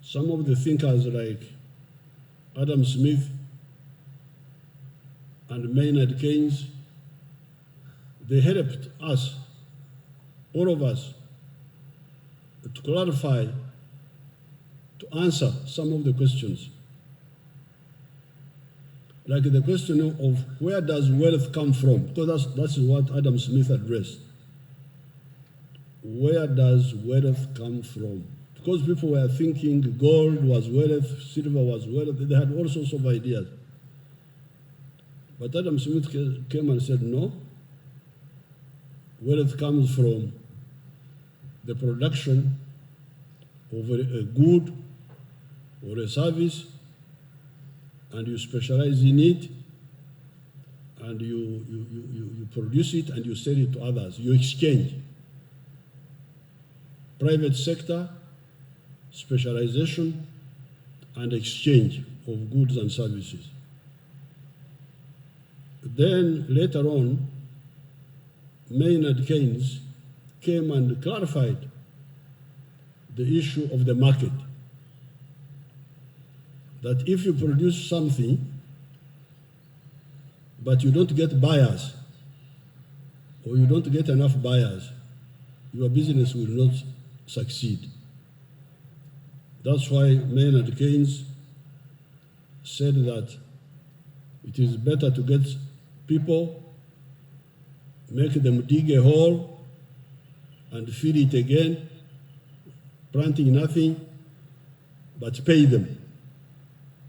some of the thinkers like Adam Smith and Maynard Keynes, they helped us, all of us, to clarify, to answer some of the questions. Like the question of where does wealth come from? Because that's what Adam Smith addressed. Where does wealth come from? Because people were thinking gold was wealth, silver was wealth, they had all sorts of ideas. But Adam Smith came and said, no, wealth comes from the production of a good or a service, and you specialize in it, and you produce it and you sell it to others. You exchange. Private sector, specialization, and exchange of goods and services. Then later on, Maynard Keynes came and clarified the issue of the market. That if you produce something, but you don't get buyers, or you don't get enough buyers, your business will not succeed. That's why Maynard Keynes said that it is better to get people, make them dig a hole and fill it again, planting nothing, but pay them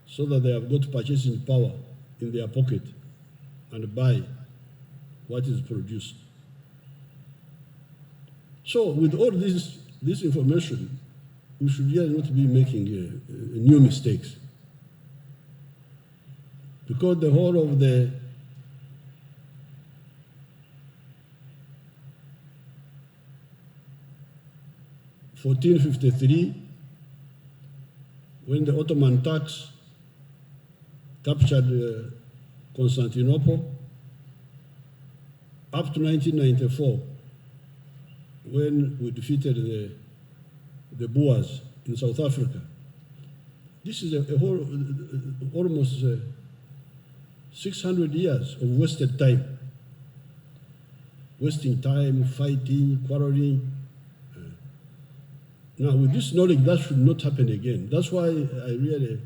so that they have got purchasing power in their pocket and buy what is produced. So with all this information, we should really not be making new mistakes. Because the whole of the (1453), when the Ottoman Turks captured Constantinople, up to 1994, when we defeated the Boers in South Africa. This is a whole, almost 600 years of wasted time. Wasting time, fighting, quarreling. Now, with this knowledge, that should not happen again. That's why I really,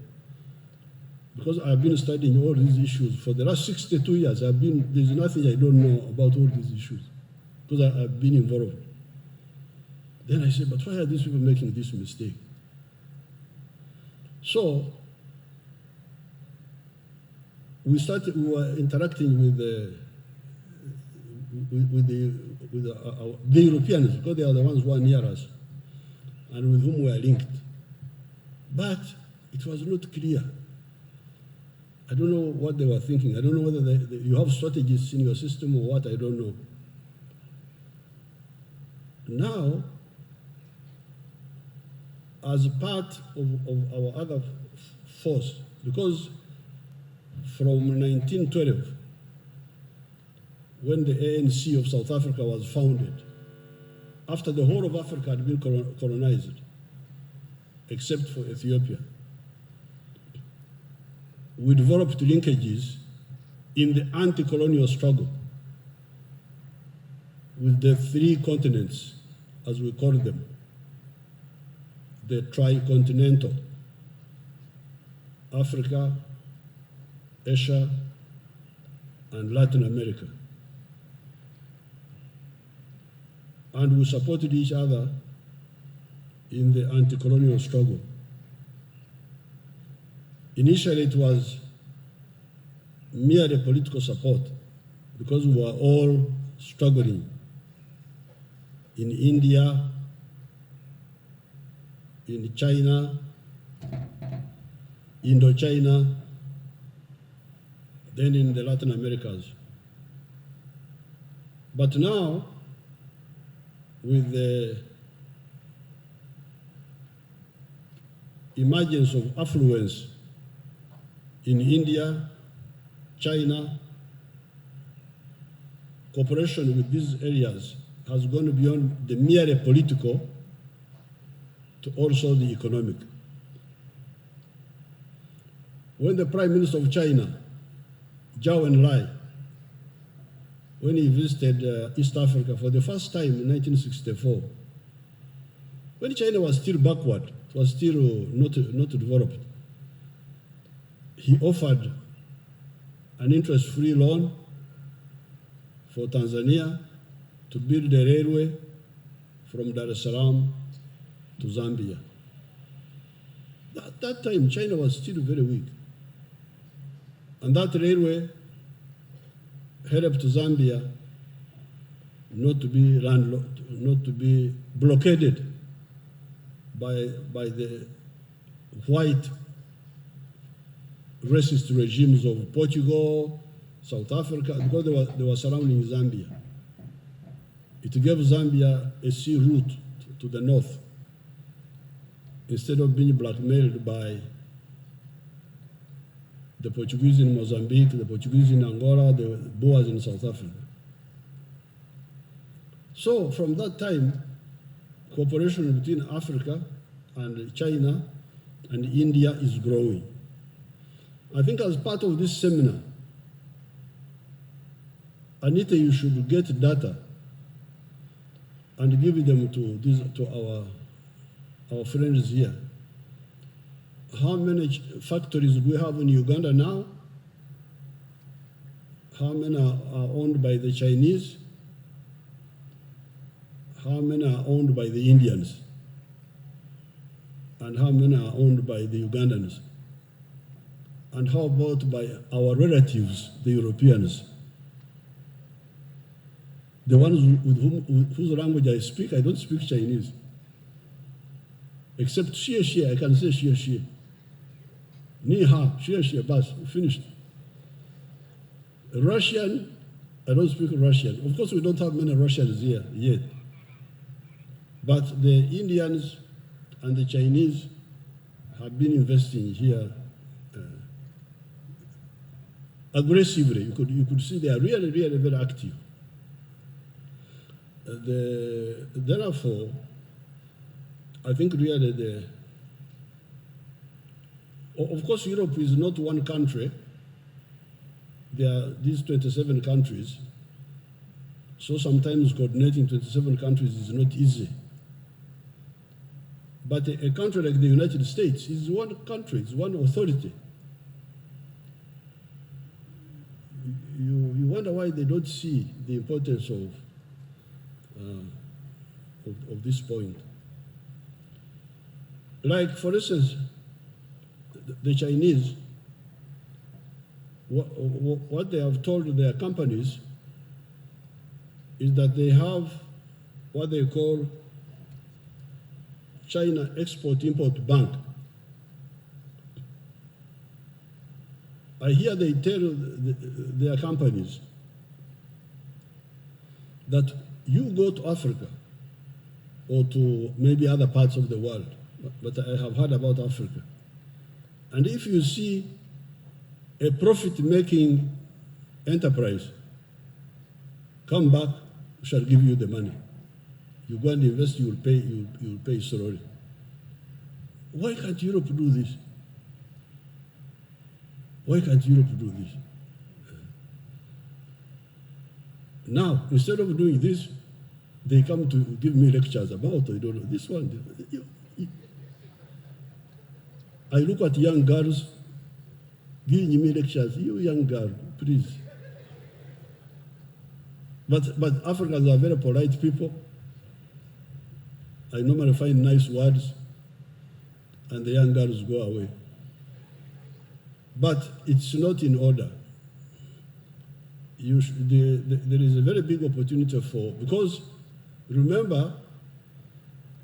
because I've been studying all these issues for the last 62 years, there's nothing I don't know about all these issues, because I've been involved. Then I said, but why are these people making this mistake? So, we were interacting with the Europeans, because they are the ones who are near us, and with whom we are linked. But it was not clear. I don't know what they were thinking. I don't know whether you have strategies in your system or what, I don't know. Now, as part of our other force, because from 1912, when the ANC of South Africa was founded, after the whole of Africa had been colonized, except for Ethiopia, we developed linkages in the anti-colonial struggle with the three continents, as we call them, the tricontinental, Africa, Asia, and Latin America. And we supported each other in the anti-colonial struggle. Initially, it was merely political support, because we were all struggling in India, in China, Indochina, then in the Latin Americas. But now, with the emergence of affluence in India, China, cooperation with these areas has gone beyond the merely political to also the economic. when the Prime Minister of China, Zhou Enlai, when he visited East Africa for the first time in 1964, when China was still backward, it was still not developed, he offered an interest-free loan for Tanzania to build a railway from Dar es Salaam to Zambia. At that time, China was still very weak. And that railway helped Zambia not to be blockaded by the white racist regimes of Portugal, South Africa, because they were surrounding Zambia. It gave Zambia a sea route to the north instead of being blackmailed by the Portuguese in Mozambique, the Portuguese in Angola, the Boers in South Africa. So from that time, cooperation between Africa and China and India is growing. I think as part of this seminar, Anita, you should get data and give them to our friends here. How many factories do we have in Uganda now? How many are owned by the Chinese? How many are owned by the Indians? And how many are owned by the Ugandans? And how about by our relatives, the Europeans? The ones with whose language I speak, I don't speak Chinese. Except xie, I can say xie. Ni ha, xie, bas, finished. Russian, I don't speak Russian. Of course, we don't have many Russians here yet. But the Indians and the Chinese have been investing here aggressively. You could see they are really, really very active. Therefore, I think really of course, Europe is not one country. There are these 27 countries. So sometimes coordinating 27 countries is not easy. But a country like the United States is one country, it's one authority. You wonder why they don't see the importance of this point. Like, for instance, the Chinese, what they have told their companies is that they have what they call China Export-Import Bank. I hear they tell their companies that you go to Africa or to maybe other parts of the world, but I have heard about Africa. And if you see a profit-making enterprise, come back, we shall give you the money. You go and invest, you will pay salary. Why can't Europe do this? Why can't Europe do this? Now, instead of doing this, they come to give me lectures about, I don't know, this one. I look at young girls giving me lectures. You young girl, please. But Africans are very polite people. I normally find nice words, and the young girls go away. But it's not in order. There is a very big opportunity because remember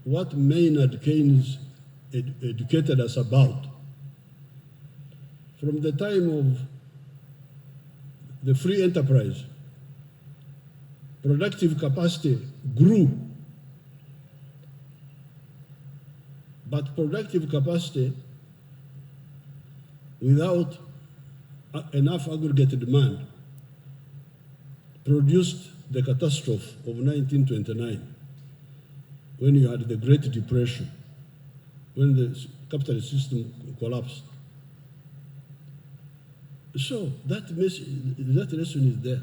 what Maynard Keynes educated us about. From the time of the free enterprise, productive capacity grew. But productive capacity without enough aggregate demand produced the catastrophe of 1929, when you had the Great Depression, when the capitalist system collapsed. So that lesson is there.